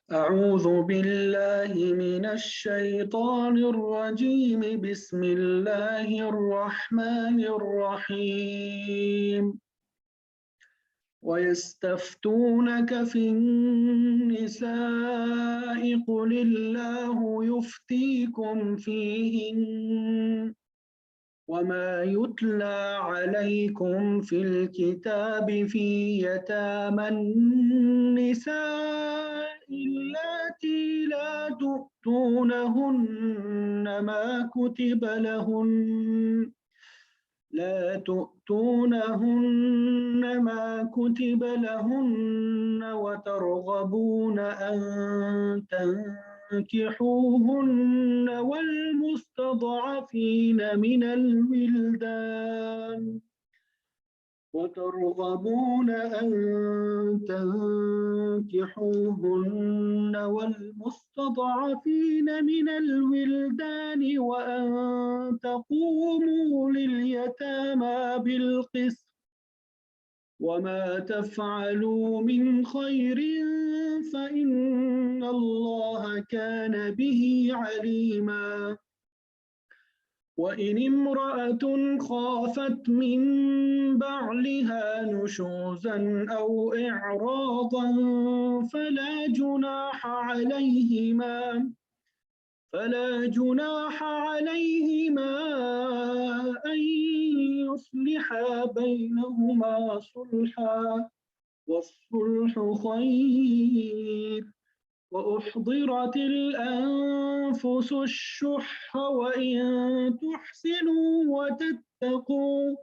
أعوذ بالله من الشيطان الرجيم بسم الله الرحمن الرحيم ويستفتونك في النساء قل الله يفتيكم فيهن وما يتلى عليكم في الكتاب في يتامى النساء اللاتي لا تؤتونهن ما كتب لهن وترغبون أن تنكحوهن والمستضعفين من الولدان وأن تقوموا لليتامى بالقسط وما تفعلوا من خير فإن الله كان به عليما وإن امرأة خافت من بعلها نشوزا أو إعراضا فلا جناح عليهما أن يصلحا بينهما صلحا والصلح خير وأحضرت الأنفس الشح وإن تحسنوا وتتقوا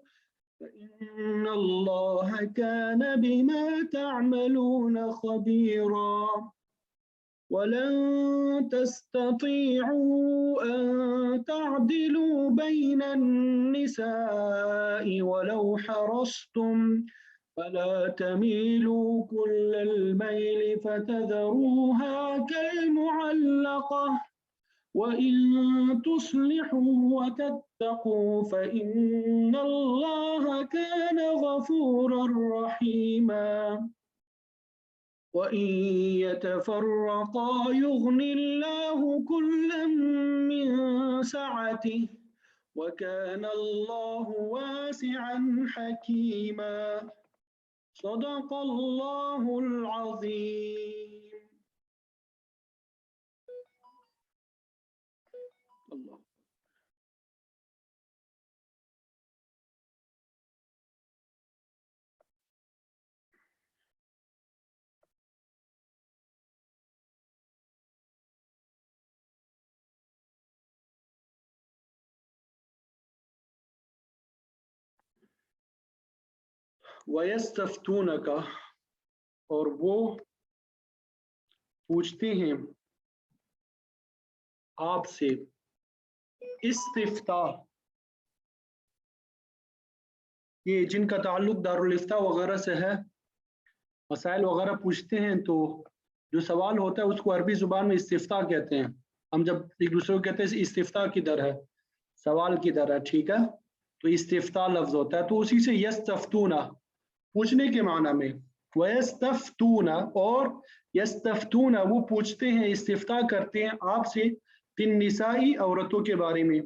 فإن الله كان بما تعملون خبيرا ولن تستطيعوا أن تعدلوا بين النساء ولو حرصتم فلا تميلوا كل الميل فتذروها كالمعلقة وإن تصلحوا وتتقوا فإن الله كان غفورا رحيما وإن يتفرقا يغن الله كلا من سعته وكان الله واسعا حكيما صدق الله العظيم. الله وَيَسْتَفْتُونَكَ اور وہ پوچھتے ہیں آپ سے استفتاء یہ جن کا تعلق دارالفتاء وغیرہ سے ہے مسائل وغیرہ پوچھتے ہیں تو جو سوال ہوتا ہے اس کو عربی زبان میں استفتاء کہتے ہیں. ہم جب ایک دوسرے کو کہتے ہیں استفتاء کدھر ہے سوال کدھر ہے ٹھیک ہے تو استفتاء لفظ ہوتا ہے تو اسی سے یستفتون پوچھنے کے معنی میں وَيَسْتَفْتُونَ اور یستفتون وہ پوچھتے ہیں استفتاء کرتے ہیں آپ سے فی النساء عورتوں کے بارے میں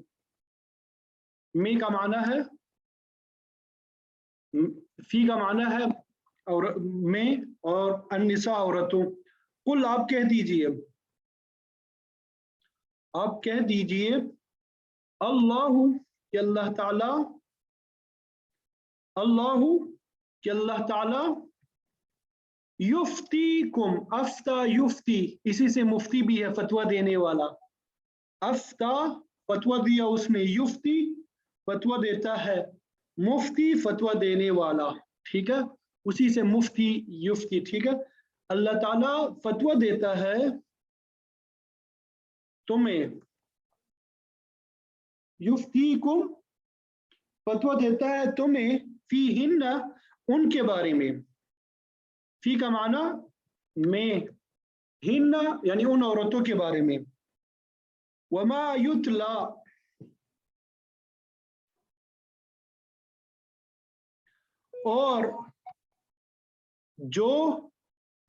کا معنی ہے فی کا معنی ہے اور میں اور النساء عورتوں قل آپ کہہ دیجئے اللہ کہ اللہ تعالی یفتیکم افتا یفتی اسی سے مفتی بھی ہے فتویٰ دینے والا افتا فتویٰ دیا اس نے یفتی فتویٰ دیتا ہے مفتی فتویٰ دینے والا ٹھیک ہے اسی سے مفتی یفتی ٹھیک ہے اللہ تعالیٰ فتویٰ دیتا ہے تمہیں یفتیکم فتویٰ دیتا ہے تمہیں فیہن ان کے بارے میں فی کا معنی میں ہن یعنی ان عورتوں کے بارے میں وما یتلا اور جو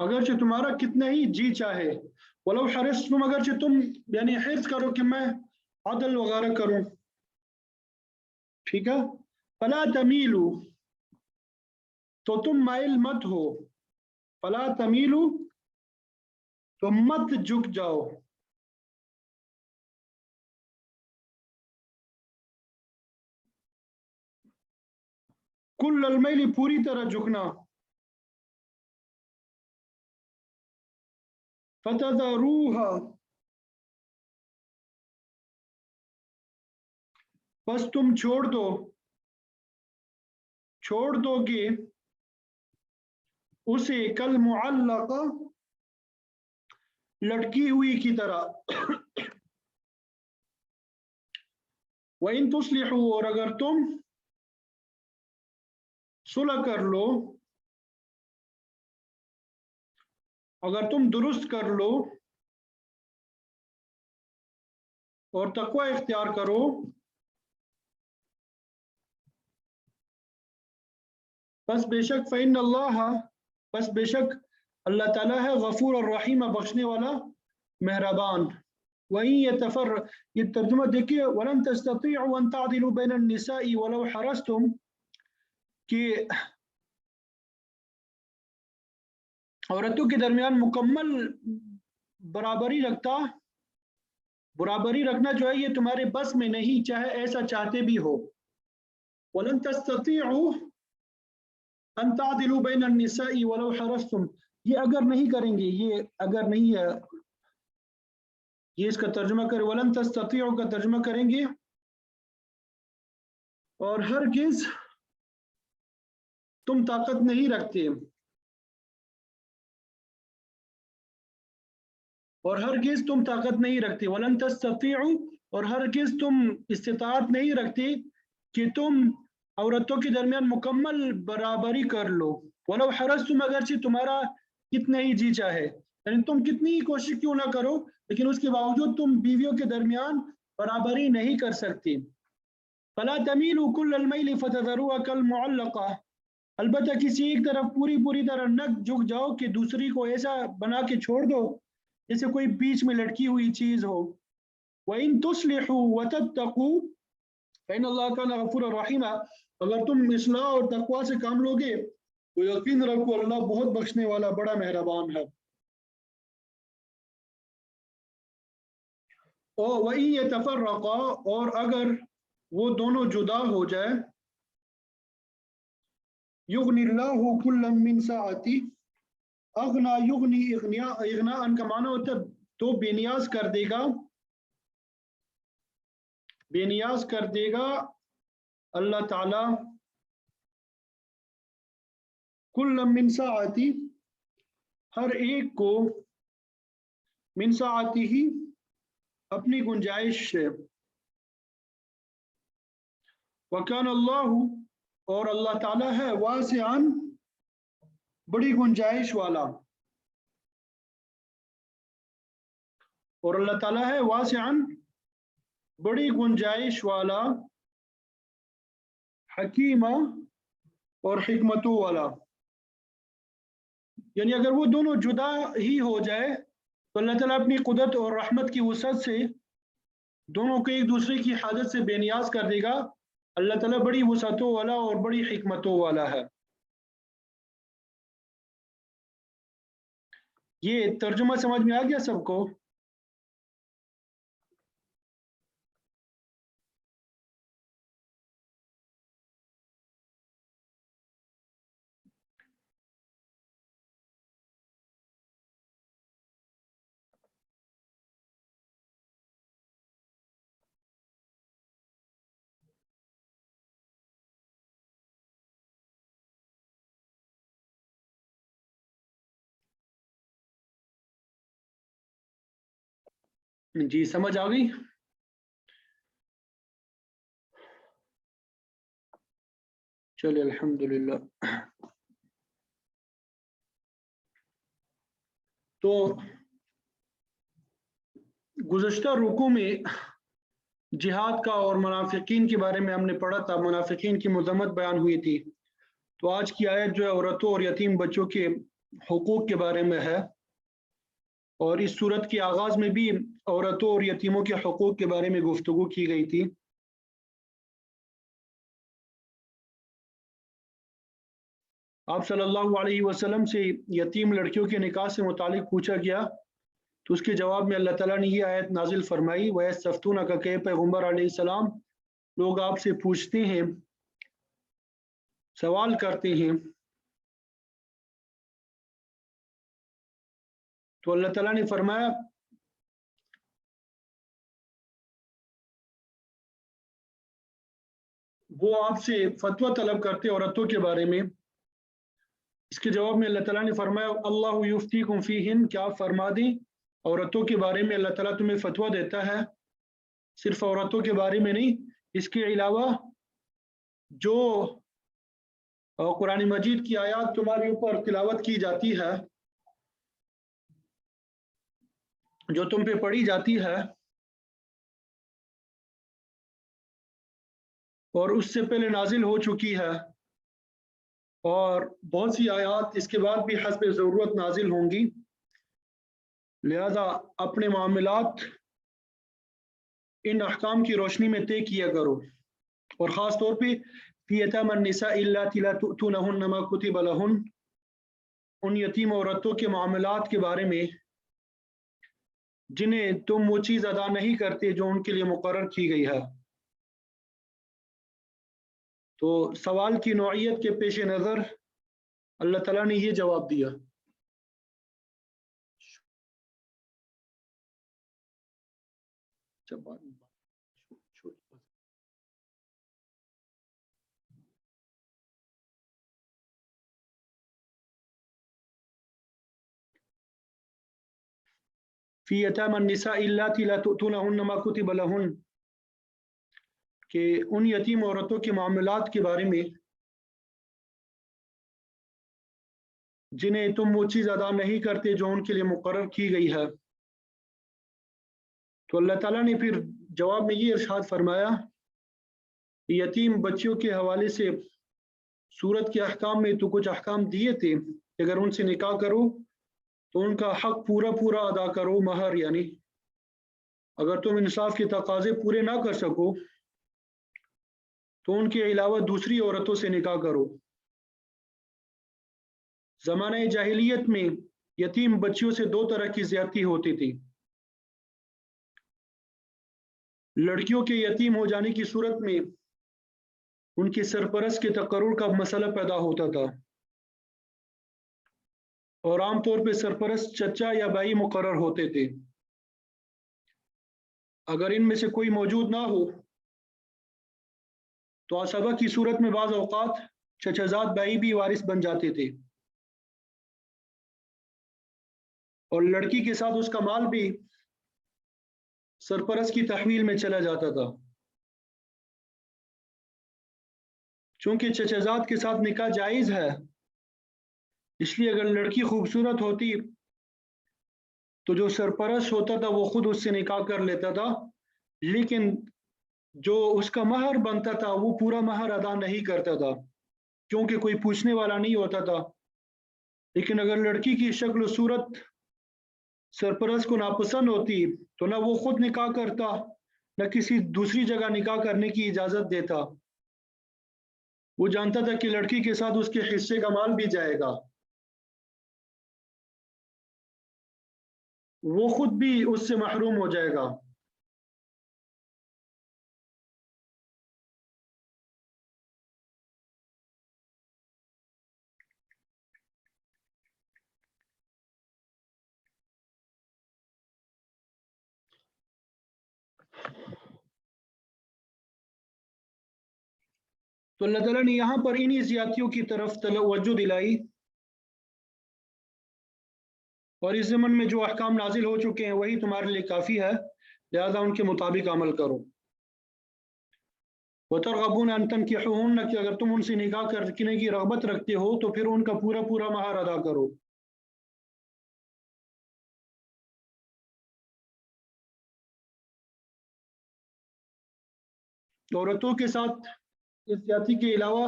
اگرچہ تمہارا کتنا ہی جی چاہے، ولو حرصتم، اگرچہ تم یعنی حرص کرو کہ میں عدل وغیرہ کروں، ٹھیک ہے، فلا تمیلو، تو تم مائل مت ہو، فلا تمیلو، تو مت جھک جاؤ، کل المیل، پوری طرح جھکنا، فتذروها، بس تم چھوڑ دو گے اسے کل معلقہ، لٹکی ہوئی کی طرح، وَإِن تُصْلِحُوا، اور اگر تم صلح کر لو، اگر تم درست کر لو اور تقوی اختیار کرو، بس بے شک فإن اللہ، بس بے شک اللہ تعالیٰ ہے غفور الرحیم، بخشنے والا مہربان۔ وَإِن يَتَفَرَّقُوا، یہ ترجمہ دیکھیے، وَلَن تَسْتَطِيعُوا أَن تَعْدِلُوا بَيْنَ النِّسَاءِ وَلَوْ حَرَصْتُمْ، کہ عورتوں کے درمیان مکمل برابری رکھنا جو ہے یہ تمہارے بس میں نہیں، چاہے ایسا چاہتے بھی ہو۔ وَلَن تَسْتَطِيعُوا أَن تَعْدِلُوا بَيْنَ النِّسَاءِ وَلَوْ حَرَصْتُمْ، یہ اگر نہیں کریں گے، یہ اگر نہیں ہے، یہ اس کا ترجمہ کریں، وَلَن تَسْتَطِيعُوا کا ترجمہ کریں گے، اور ہرگز تم طاقت نہیں رکھتے، اور ہرگز تم طاقت نہیں رکھتے، وَلَن تَسْتَطِيعُوا، اور ہرگز تم استطاعت نہیں رکھتے کہ تم عورتوں کے درمیان مکمل برابری کر لو، وَلَوْ حَرَصْتُمْ، اگرچہ تمہارا کتنا ہی جی چاہے، یعنی تم کتنی ہی کوشش کیوں نہ کرو، لیکن اس کے باوجود تم بیویوں کے درمیان برابری نہیں کر سکتے۔ فَلَا تَمِيلُوا كُلَّ الْمَيْلِ فَتَذَرُوهَا كَالْمُعَلَّقَةِ، البتہ کسی ایک طرف پوری طرح نہ جھک جاؤ کہ دوسری کو ایسا بنا کے چھوڑ دو جیسے کوئی بیچ میں لٹکی ہوئی چیز ہو۔ وَإِن تُصْلِحُوا وَتَتَّقُوا فَإِنَّ اللَّهَ كَانَ غَفُورًا رَحِيمًا، اگر تم اصلاح اور تقوی سے کام لوگے تو یقین رکھو اللہ بہت بخشنے والا، بڑا مہربان ہے۔ وَإِن يَتَفَرَّقَا، اور اگر وہ دونوں جدا ہو جائے، یغنی اللہ کلا من سعتی، اغنا یغنی اغناء کا معنی ہوتا ہے تو بے نیاز کر دے گا اللہ تعالی، کلا من سعتی، ہر ایک کو، من سعتی ہی، اپنی گنجائش سے، وکان اللہ، اور اللہ تعالی ہے واسعاً، بڑی گنجائش والا، اور اللہ تعالیٰ ہے واسعاً، بڑی گنجائش والا، حکیمہ، اور حکمتوں والا، یعنی اگر وہ دونوں جدا ہی ہو جائے تو اللہ تعالیٰ اپنی قدرت اور رحمت کی وسعت سے دونوں کو ایک دوسرے کی حاجت سے بے نیاز کر دے گا۔ اللہ تعالیٰ بڑی وسعتوں والا اور بڑی حکمتوں والا ہے۔ یہ ترجمہ سمجھ میں آ گیا سب کو؟ جی سمجھ آ گئی؟ چلے الحمدللہ۔ تو گزشتہ رکوع میں جہاد کا اور منافقین کے بارے میں ہم نے پڑھا تھا، منافقین کی مذمت بیان ہوئی تھی۔ تو آج کی آیت جو ہے عورتوں اور یتیم بچوں کے حقوق کے بارے میں ہے، اور اس صورت کے آغاز میں بھی عورتوں اور یتیموں کے حقوق کے بارے میں گفتگو کی گئی تھی۔ آپ صلی اللہ علیہ وسلم سے یتیم لڑکیوں کے نکاح سے متعلق پوچھا گیا تو اس کے جواب میں اللہ تعالیٰ نے یہ آیت نازل فرمائی، وَيَسْتَفْتُونَكَ کہ پیغمبر علیہ السلام لوگ آپ سے پوچھتے ہیں، سوال کرتے ہیں، تو اللہ تعالیٰ نے فرمایا وہ آپ سے فتویٰ طلب کرتے عورتوں کے بارے میں۔ اس کے جواب میں اللہ تعالیٰ نے فرمایا اللہ یفتیکم فیہن، کیا آپ فرما دیں عورتوں کے بارے میں اللہ تعالیٰ تمہیں فتویٰ دیتا ہے، صرف عورتوں کے بارے میں نہیں، اس کے علاوہ جو قرآن مجید کی آیات تمہارے اوپر تلاوت کی جاتی ہے، جو تم پہ پڑھی جاتی ہے، اور اس سے پہلے نازل ہو چکی ہے، اور بہت سی آیات اس کے بعد بھی حسب ضرورت نازل ہوں گی، لہذا اپنے معاملات ان احکام کی روشنی میں طے کیا کرو، اور خاص طور پہ فی یتامی النساء اللاتی لا تؤتونہن ما کتب لہن، ان یتیم عورتوں کے معاملات کے بارے میں جنہیں تم وہ چیز ادا نہیں کرتے جو ان کے لیے مقرر کی گئی ہے۔ تو سوال کی نوعیت کے پیش نظر اللہ تعالیٰ نے یہ جواب دیا۔ فی یتامی النساء اللاتی لا تؤتونہن ما کتب لہن، کہ ان یتیم عورتوں کے معاملات کے بارے میں جنہیں تم وہ چیز ادا نہیں کرتے جو ان کے لیے مقرر کی گئی ہے۔ تو اللہ تعالیٰ نے پھر جواب میں یہ ارشاد فرمایا، یتیم بچیوں کے حوالے سے سورت کے احکام میں تو کچھ احکام دیے تھے کہ اگر ان سے نکاح کرو تو ان کا حق پورا پورا ادا کرو، مہر یعنی اگر تم انصاف کے تقاضے پورے نہ کر سکو تو ان کے علاوہ دوسری عورتوں سے نکاح کرو۔ زمانہ جاہلیت میں یتیم بچیوں سے دو طرح کی زیادتی ہوتی تھی۔ لڑکیوں کے یتیم ہو جانے کی صورت میں ان کے سرپرست کے تقرر کا مسئلہ پیدا ہوتا تھا، اور عام طور پہ سرپرست چچا یا بھائی مقرر ہوتے تھے۔ اگر ان میں سے کوئی موجود نہ ہو تو عصبہ کی صورت میں بعض اوقات چچازاد بھائی بھی وارث بن جاتے تھے، اور لڑکی کے ساتھ اس کا مال بھی سرپرست کی تحویل میں چلا جاتا تھا۔ چونکہ چچازاد کے ساتھ نکاح جائز ہے، اس لیے اگر لڑکی خوبصورت ہوتی تو جو سرپرست ہوتا تھا وہ خود اس سے نکاح کر لیتا تھا، لیکن جو اس کا مہر بنتا تھا وہ پورا مہر ادا نہیں کرتا تھا، کیونکہ کوئی پوچھنے والا نہیں ہوتا تھا۔ لیکن اگر لڑکی کی شکل و صورت سرپرست کو ناپسند ہوتی تو نہ وہ خود نکاح کرتا نہ کسی دوسری جگہ نکاح کرنے کی اجازت دیتا۔ وہ جانتا تھا کہ لڑکی کے ساتھ اس کے حصے کا مال بھی جائے گا، وہ خود بھی اس سے محروم ہو جائے گا۔ تو اللہ تعالیٰ نے یہاں پر انہی زیادتیوں کی طرف توجہ دلائی، اور اس زمن میں جو احکام نازل ہو چکے ہیں وہی تمہارے لیے کافی ہے، لہذا ان کے مطابق عمل کرو۔ وَتَرْغَبُونَ أَن تَنكِحُوهُنَّ، کہ اگر تم ان سے نکاح کرنے کی رغبت رکھتے ہو تو پھر ان کا پورا پورا مہر ادا کرو۔ عورتوں کے ساتھ اس زیادتی کے علاوہ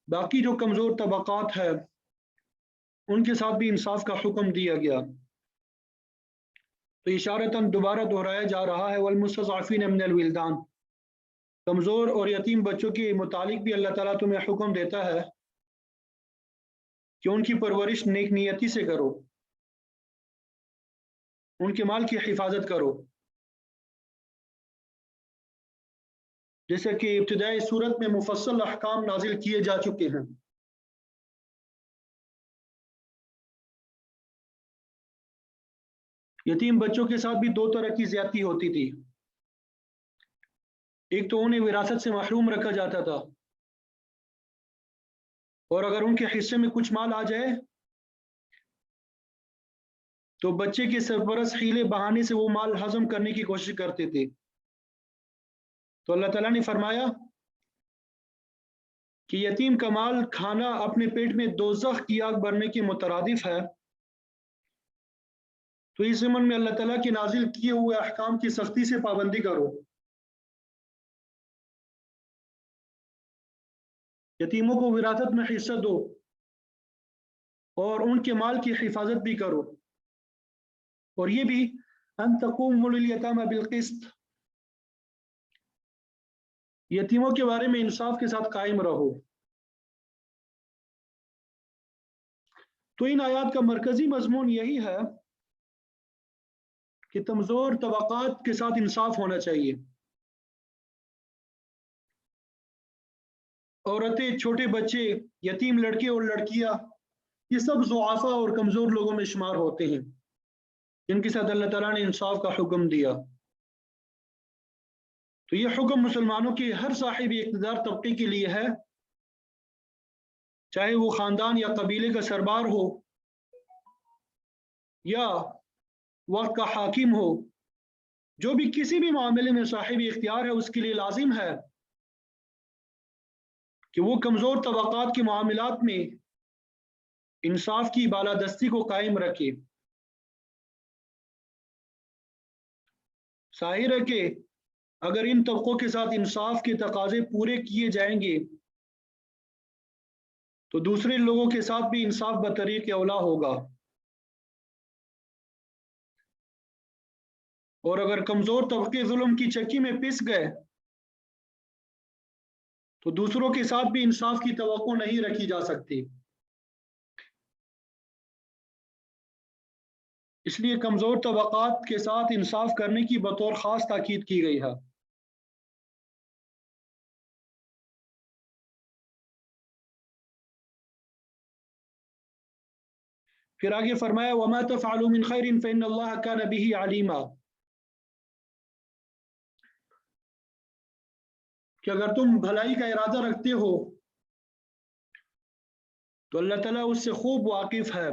باقی جو کمزور طبقات ہے ان کے ساتھ بھی انصاف کا حکم دیا گیا۔ تو اشارتاً دوبارہ دہرایا جا رہا ہے والمستضعفین من الولدان، کمزور اور یتیم بچوں کے متعلق بھی اللہ تعالیٰ تمہیں حکم دیتا ہے کہ ان کی پرورش نیک نیتی سے کرو، ان کے مال کی حفاظت کرو، جیسے کہ ابتدائی صورت میں مفصل احکام نازل کیے جا چکے ہیں۔ یتیم بچوں کے ساتھ بھی دو طرح کی زیادتی ہوتی تھی، ایک تو انہیں وراثت سے محروم رکھا جاتا تھا، اور اگر ان کے حصے میں کچھ مال آ جائے تو بچے کے سرپرست حیلے بہانے سے وہ مال ہضم کرنے کی کوشش کرتے تھے۔ تو اللہ تعالیٰ نے فرمایا کہ یتیم کا مال کھانا اپنے پیٹ میں دوزخ کی آگ بھرنے کے مترادف ہے۔ تو اس ضمن میں اللہ تعالیٰ کے نازل کیے ہوئے احکام کی سختی سے پابندی کرو، یتیموں کو وراثت میں حصہ دو اور ان کے مال کی حفاظت بھی کرو، اور یہ بھی ان تقوموا للیتامى بالقسط، یتیموں کے بارے میں انصاف کے ساتھ قائم رہو۔ تو ان آیات کا مرکزی مضمون یہی ہے کہ کمزور طبقات کے ساتھ انصاف ہونا چاہیے۔ عورتیں، چھوٹے بچے، یتیم لڑکے اور لڑکیاں، یہ سب ضعفاء اور کمزور لوگوں میں شمار ہوتے ہیں جن کے ساتھ اللہ تعالیٰ نے انصاف کا حکم دیا۔ تو یہ حکم مسلمانوں کے ہر صاحب اقتدار طبقے کے لیے ہے، چاہے وہ خاندان یا قبیلے کا سربراہ ہو یا وقت کا حاکم ہو، جو بھی کسی بھی معاملے میں صاحب اختیار ہے اس کے لیے لازم ہے کہ وہ کمزور طبقات کے معاملات میں انصاف کی بالادستی کو قائم رکھے۔ ظاہر ہے کہ اگر ان طبقوں کے ساتھ انصاف کے تقاضے پورے کیے جائیں گے تو دوسرے لوگوں کے ساتھ بھی انصاف بطریق اولا ہوگا، اور اگر کمزور طبقے ظلم کی چکی میں پس گئے تو دوسروں کے ساتھ بھی انصاف کی توقع نہیں رکھی جا سکتی۔ اس لیے کمزور طبقات کے ساتھ انصاف کرنے کی بطور خاص تاکید کی گئی ہے۔ پھر آگے فرمایا وَمَا تَفْعَلُوا مِنْ خَيْرٍ فَإِنَّ اللَّهَ كَانَ بِهِ عَلِيمًا، کہ اگر تم بھلائی کا ارادہ رکھتے ہو تو اللہ تعالیٰ اس سے خوب واقف ہے۔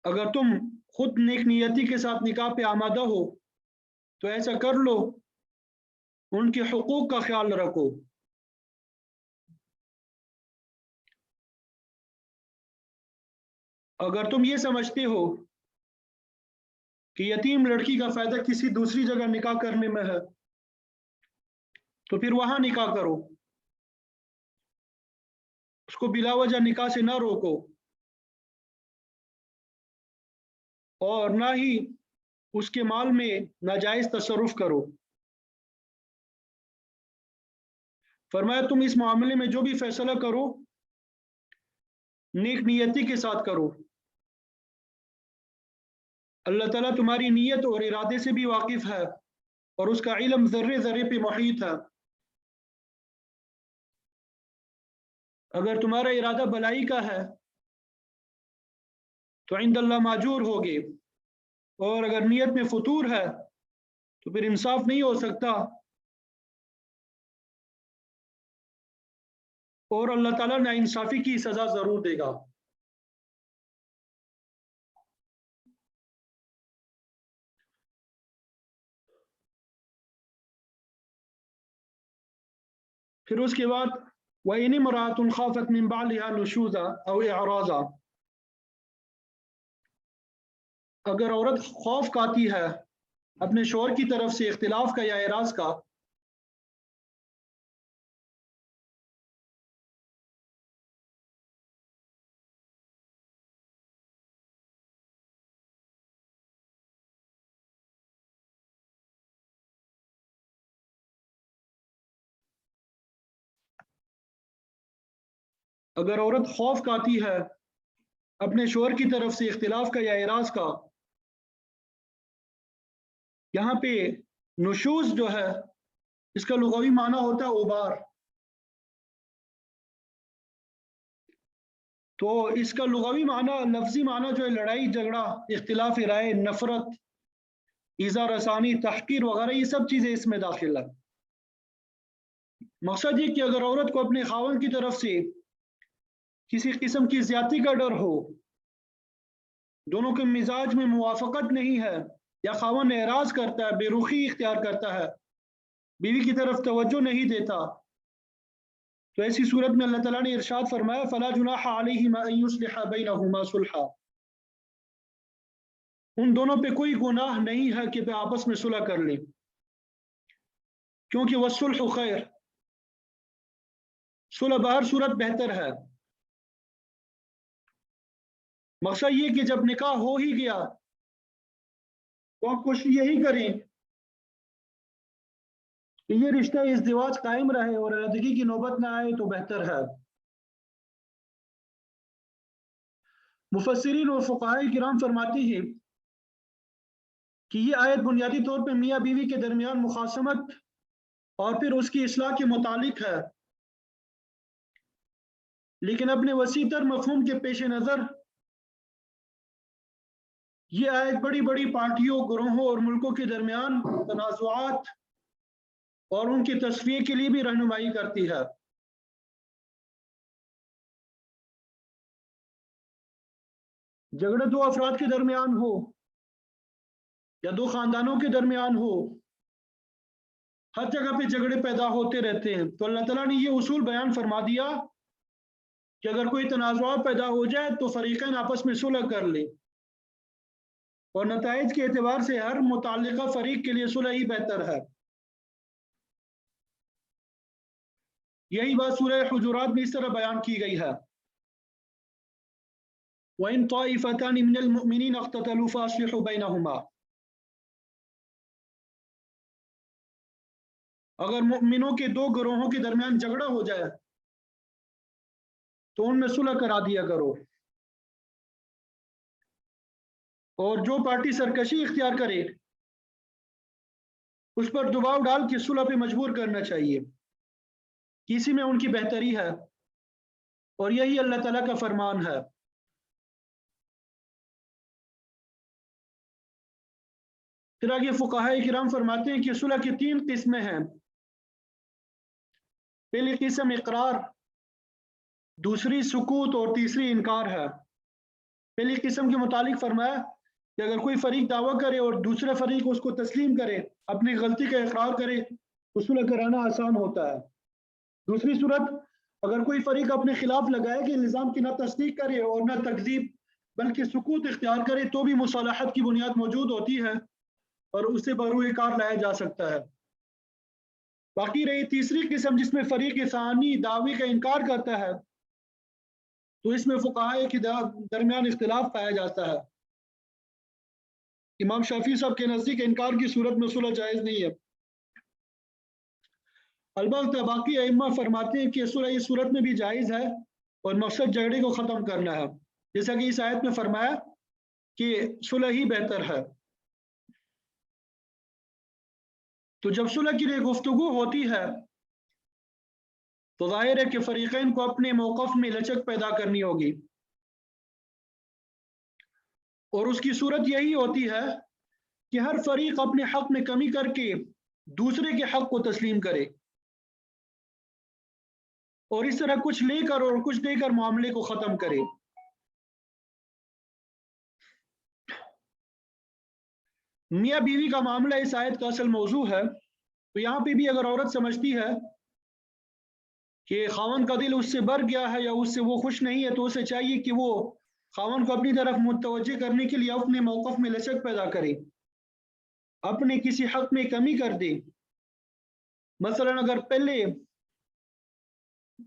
اگر تم خود نیک نیتی کے ساتھ نکاح پہ آمادہ ہو تو ایسا کر لو، ان کے حقوق کا خیال رکھو۔ اگر تم یہ سمجھتے ہو کہ یتیم لڑکی کا فائدہ کسی دوسری جگہ نکاح کرنے میں ہے تو پھر وہاں نکاح کرو، اس کو بلا وجہ نکاح سے نہ روکو، اور نہ ہی اس کے مال میں ناجائز تصرف کرو۔ فرمایا تم اس معاملے میں جو بھی فیصلہ کرو نیک نیتی کے ساتھ کرو، اللہ تعالیٰ تمہاری نیت اور ارادے سے بھی واقف ہے اور اس کا علم ذرے ذرے پہ محیط ہے۔ اگر تمہارا ارادہ بھلائی کا ہے تو عند اللہ ماجور ہوگے، اور اگر نیت میں فتور ہے تو پھر انصاف نہیں ہو سکتا، اور اللہ تعالیٰ ناانصافی کی سزا ضرور دے گا۔ پھر اس کے بعد وَإِنِ امْرَأَةٌ خَافَتْ مِنْ بَعْلِهَا نُشُوزًا أَوْ إِعْرَاضًا، اگر عورت خوف کھاتی ہے اپنے شوہر کی طرف سے اختلاف کا یا اعراض کا، اگر عورت خوف کھاتی ہے اپنے شوہر کی طرف سے اختلاف کا یا اعراض کا، یہاں پہ نشوز جو ہے اس کا لغوی معنی ہوتا ہے غبار، تو اس کا لغوی معنی، لفظی معنی جو ہے لڑائی جھگڑا، اختلاف رائے، نفرت، ایذا رسانی، تحقیر وغیرہ، یہ سب چیزیں اس میں داخل ہے۔ مقصد یہ کہ اگر عورت کو اپنے خاوند کی طرف سے کسی قسم کی زیادتی کا ڈر ہو، دونوں کے مزاج میں موافقت نہیں ہے، یا خاوند اعراض کرتا ہے، بے رخی اختیار کرتا ہے، بیوی کی طرف توجہ نہیں دیتا، تو ایسی صورت میں اللہ تعالیٰ نے ارشاد فرمایا فلا جناح علیہما ان یصلح بینہما صلحا، ان دونوں پہ کوئی گناہ نہیں ہے کہ آپس میں صلح کر لیں، کیونکہ والصلح خیر، صلح بہر صورت بہتر ہے۔ مقصد یہ کہ جب نکاح ہو ہی گیا تو آپ کوشش یہی کریں کہ یہ رشتہ ازدواج قائم رہے اور علیحدگی کی نوبت نہ آئے تو بہتر ہے۔ مفسرین اور فقہاء کرام فرماتے ہیں کہ یہ آیت بنیادی طور پہ میاں بیوی کے درمیان مخاصمت اور پھر اس کی اصلاح کے متعلق ہے، لیکن اپنے وسیع تر مفہوم کے پیش نظر یہ آیت بڑی بڑی پارٹیوں، گروہوں اور ملکوں کے درمیان تنازعات اور ان کی تصفیے کے لیے بھی رہنمائی کرتی ہے۔ جھگڑے دو افراد کے درمیان ہو یا دو خاندانوں کے درمیان ہو، ہر جگہ پہ جھگڑے پیدا ہوتے رہتے ہیں، تو اللہ تعالیٰ نے یہ اصول بیان فرما دیا کہ اگر کوئی تنازع پیدا ہو جائے تو فریقین آپس میں صلح کر لیں، اور نتائج کے اعتبار سے ہر متعلقہ فریق کے لیے صلح ہی بہتر ہے۔ یہی بات سورہ حجرات میں اس طرح بیان کی گئی ہے وَإِن طَائِفَتَانِ مِنَ الْمُؤْمِنِينَ اقْتَتَلُوا فَأَصْلِحُوا بَيْنَهُمَا، اگر مؤمنوں کے دو گروہوں کے درمیان جھگڑا ہو جائے تو ان میں صلح کرا دیا کرو، اور جو پارٹی سرکشی اختیار کرے اس پر دباؤ ڈال کے صلح پہ مجبور کرنا چاہیے، اسی میں ان کی بہتری ہے، اور یہی اللہ تعالیٰ کا فرمان ہے۔ پھر آگے فقہاء کرام فرماتے ہیں کہ صلح کی 3 قسمیں ہیں۔ پہلی قسم اقرار، دوسری سکوت اور تیسری انکار ہے۔ پہلی قسم کے متعلق فرمایا کہ اگر کوئی فریق دعویٰ کرے اور دوسرا فریق اس کو تسلیم کرے، اپنی غلطی کا اقرار کرے، تو صلح کرانا آسان ہوتا ہے۔ دوسری صورت، اگر کوئی فریق اپنے خلاف لگائے کہ الزام کی نہ تصدیق کرے اور نہ تکذیب بلکہ سکوت اختیار کرے، تو بھی مصالحت کی بنیاد موجود ہوتی ہے اور اسے بروئے کار لایا جا سکتا ہے۔ باقی رہی تیسری قسم جس میں فریق ثانی دعوی کا انکار کرتا ہے، تو اس میں فقہاء کے درمیان اختلاف پایا جاتا ہے۔ امام شافعی صاحب کے نزدیک انکار کی صورت میں صلح جائز نہیں ہے، البتہ باقی ائمہ فرماتے ہیں کہ صلح اس صورت میں بھی جائز ہے اور مقصد جھگڑے کو ختم کرنا ہے، جیسا کہ اس آیت میں فرمایا کہ صلح ہی بہتر ہے۔ تو جب صلح کے لیے گفتگو ہوتی ہے تو ظاہر ہے کہ فریقین کو اپنے موقف میں لچک پیدا کرنی ہوگی، اور اس کی صورت یہی ہوتی ہے کہ ہر فریق اپنے حق میں کمی کر کے دوسرے کے حق کو تسلیم کرے، اور اس طرح کچھ لے کر اور کچھ دے کر معاملے کو ختم کرے۔ میاں بیوی کا معاملہ اس آیت کا اصل موضوع ہے، تو یہاں پہ بھی اگر عورت سمجھتی ہے کہ خاوند کا دل اس سے بھر گیا ہے یا اس سے وہ خوش نہیں ہے، تو اسے چاہیے کہ وہ خاوند کو اپنی طرف متوجہ کرنے کے لیے اپنے موقف میں لچک پیدا کرے، اپنے کسی حق میں کمی کر دے۔ مثلا اگر پہلے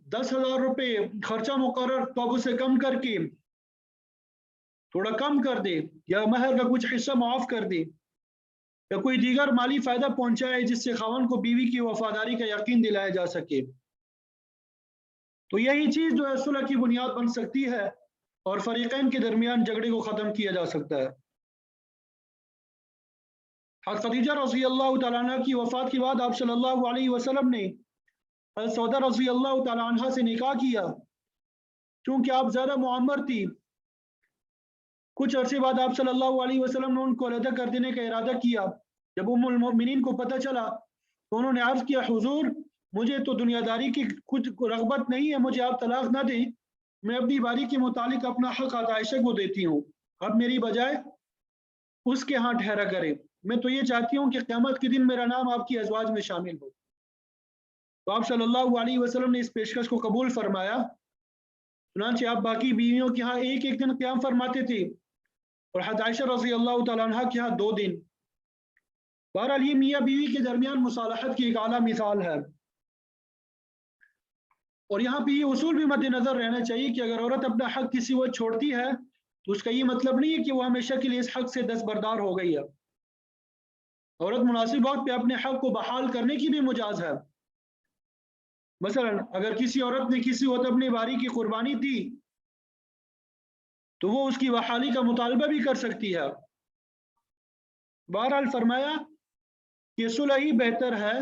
10,000 روپے خرچہ مقرر تو اب اسے کم کر کے تھوڑا کم کر دے، یا مہر کا کچھ حصہ معاف کر دے، یا کوئی دیگر مالی فائدہ پہنچائے جس سے خاوند کو بیوی کی وفاداری کا یقین دلایا جا سکے۔ تو یہی چیز جو ہے صلح کی بنیاد بن سکتی ہے اور فریقین کے درمیان جھگڑے کو ختم کیا جا سکتا ہے۔ حضرت خدیجہ رضی اللہ تعالیٰ عنہ کی وفات کے بعد آپ صلی اللہ علیہ وسلم نے حضرت سعودہ رضی اللہ تعالیٰ عنہ سے نکاح کیا، چونکہ آپ زیادہ معمر تھی۔ کچھ عرصے بعد آپ صلی اللہ علیہ وسلم نے ان کو علیحدہ کر دینے کا ارادہ کیا۔ جب ام المؤمنین کو پتہ چلا تو انہوں نے عرض کیا، حضور مجھے تو دنیا داری کی کچھ رغبت نہیں ہے، مجھے آپ طلاق نہ دیں، میں اپنی باری کے متعلق اپنا حق عائشہ کو دیتی ہوں، اب میری بجائے اس کے ہاں ٹھہرا کرے، میں تو یہ چاہتی ہوں کہ قیامت کے دن میرا نام آپ کی ازواج میں شامل ہو۔ تو آپ صلی اللہ علیہ وسلم نے اس پیشکش کو قبول فرمایا، چنانچہ آپ باقی بیویوں کے ہاں ایک ایک دن قیام فرماتے تھے اور حضرت عائشہ رضی اللہ تعالیٰ عنہ کے ہاں 2 دن۔ بہرحال یہ میاں بیوی کے درمیان مصالحت کی ایک اعلیٰ مثال ہے، اور یہاں پہ یہ اصول بھی مد نظر رہنا چاہیے کہ اگر عورت اپنا حق کسی وقت چھوڑتی ہے تو اس کا یہ مطلب نہیں ہے کہ وہ ہمیشہ کے لیے اس حق سے دستبردار ہو گئی ہے۔ عورت مناسب وقت پہ اپنے حق کو بحال کرنے کی بھی مجاز ہے۔ مثلا اگر کسی عورت نے کسی وقت اپنی باری کی قربانی دی تو وہ اس کی بحالی کا مطالبہ بھی کر سکتی ہے۔ بہرحال فرمایا کہ صلح ہی بہتر ہے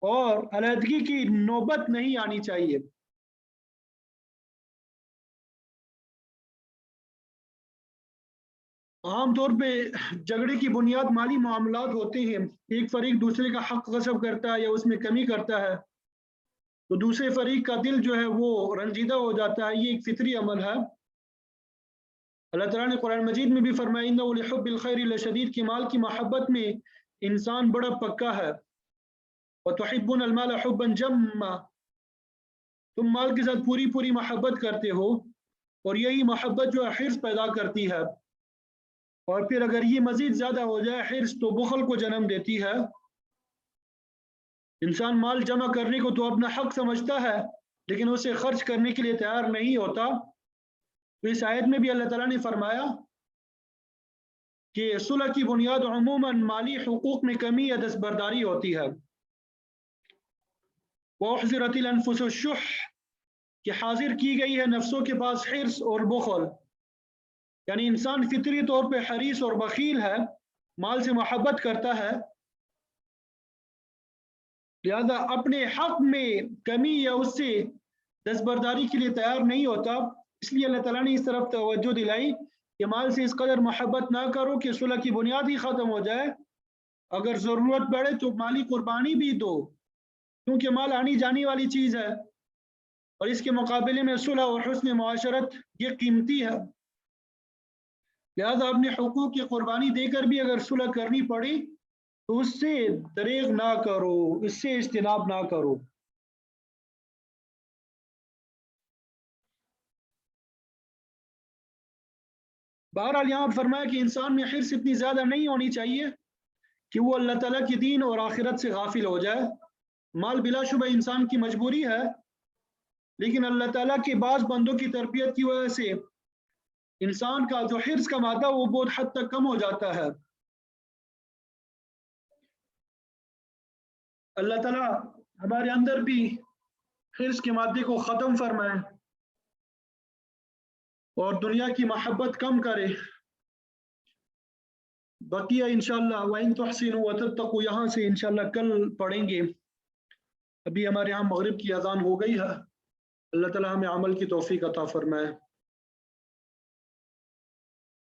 اور علیحدگی کی نوبت نہیں آنی چاہیے۔ عام طور پہ جھگڑے کی بنیاد مالی معاملات ہوتے ہیں، ایک فریق دوسرے کا حق غصب کرتا ہے یا اس میں کمی کرتا ہے تو دوسرے فریق کا دل جو ہے وہ رنجیدہ ہو جاتا ہے، یہ ایک فطری عمل ہے۔ اللہ تعالیٰ نے قرآن مجید میں بھی فرمایا اِنَّهُ لِحُبِّ الْخَيْرِ لَشَدِيدٌ کہ مال کی محبت میں انسان بڑا پکا ہے۔ وَتُحِبُّونَ الْمَالَ حُبًّا جَمًّا تم مال کے ساتھ پوری محبت کرتے ہو اور یہی محبت جو ہے حرص پیدا کرتی ہے، اور پھر اگر یہ مزید زیادہ ہو جائے حرص تو بخل کو جنم دیتی ہے۔ انسان مال جمع کرنے کو تو اپنا حق سمجھتا ہے لیکن اسے خرچ کرنے کے لیے تیار نہیں ہوتا۔ تو اس آیت میں بھی اللہ تعالیٰ نے فرمایا کہ صلح کی بنیاد عموماً مالی حقوق میں کمی یا دستبرداری ہوتی ہے۔ وَأُحْضِرَتِ الْأَنفُسُ الشُّحَّ کہ حاضر کی گئی ہے نفسوں کے پاس حرص اور بخل، یعنی انسان فطری طور پہ حریص اور بخیل ہے، مال سے محبت کرتا ہے، لہذا اپنے حق میں کمی یا اس سے دستبرداری کے لیے تیار نہیں ہوتا۔ اس لیے اللہ تعالیٰ نے اس طرف توجہ دلائی کہ مال سے اس قدر محبت نہ کرو کہ صلح کی بنیاد ہی ختم ہو جائے، اگر ضرورت پڑے تو مالی قربانی بھی دو، کیونکہ مال آنی جانی والی چیز ہے اور اس کے مقابلے میں صلح اور حسن معاشرت یہ قیمتی ہے، لہذا اپنے حقوق کی قربانی دے کر بھی اگر صلح کرنی پڑی تو اس سے دریغ نہ کرو، اس سے اجتناب نہ کرو۔ بہرحال یہاں فرمایا کہ انسان میں حرص اتنی زیادہ نہیں ہونی چاہیے کہ وہ اللہ تعالیٰ کی دین اور آخرت سے غافل ہو جائے۔ مال بلا شبہ انسان کی مجبوری ہے، لیکن اللہ تعالیٰ کے بعض بندوں کی تربیت کی وجہ سے انسان کا جو حرص کا مادہ وہ بہت حد تک کم ہو جاتا ہے۔ اللہ تعالیٰ ہمارے اندر بھی حرص کے مادے کو ختم فرمائے اور دنیا کی محبت کم کرے۔ بقیہ انشاءاللہ وَإِن تُحْسِنُوا وَتَتَّقُوا یہاں سے انشاءاللہ کل پڑھیں گے۔ ابھی ہمارے یہاں مغرب کی اذان ہو گئی ہے۔ اللہ تعالیٰ ہمیں عمل کی توفیق عطا فرمائے۔